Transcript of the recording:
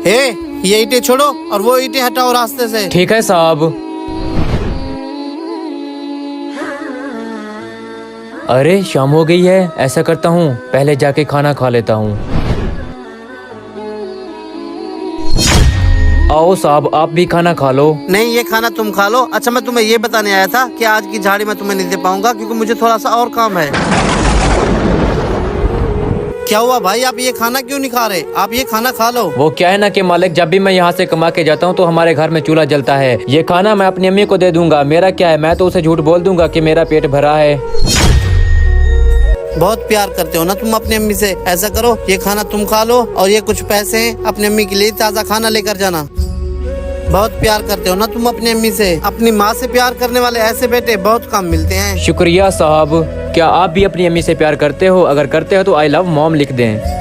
ये ईंटें छोड़ो और वो ईंटें हटाओ रास्ते से। ठीक है साहब। अरे शाम हो गई है, ऐसा करता हूँ पहले जाके खाना खा लेता हूँ। आओ साहब आप भी खाना खा लो। नहीं, ये खाना तुम खा लो। अच्छा, मैं तुम्हें ये बताने आया था कि आज की झाड़ी मैं तुम्हें नहीं दे पाऊंगा क्योंकि मुझे थोड़ा सा और काम है। क्या हुआ भाई, आप ये खाना क्यों नहीं खा रहे? आप ये खाना खा लो। वो क्या है ना कि मालिक, जब भी मैं यहाँ से कमा के जाता हूँ तो हमारे घर में चूल्हा जलता है। ये खाना मैं अपनी अम्मी को दे दूंगा। मेरा क्या है, मैं तो उसे झूठ बोल दूंगा कि मेरा पेट भरा है। बहुत प्यार करते हो ना तुम अपनी अम्मी से। ऐसा करो, ये खाना तुम खा लो और ये कुछ पैसे हैं अपनी अम्मी के लिए ताज़ा खाना लेकर जाना। बहुत प्यार करते हो ना तुम अपनी अम्मी से। अपनी माँ से प्यार करने वाले ऐसे बेटे बहुत कम मिलते हैं। शुक्रिया साहब। क्या आप भी अपनी अम्मी से प्यार करते हो? अगर करते हो तो आई लव मॉम लिख दें।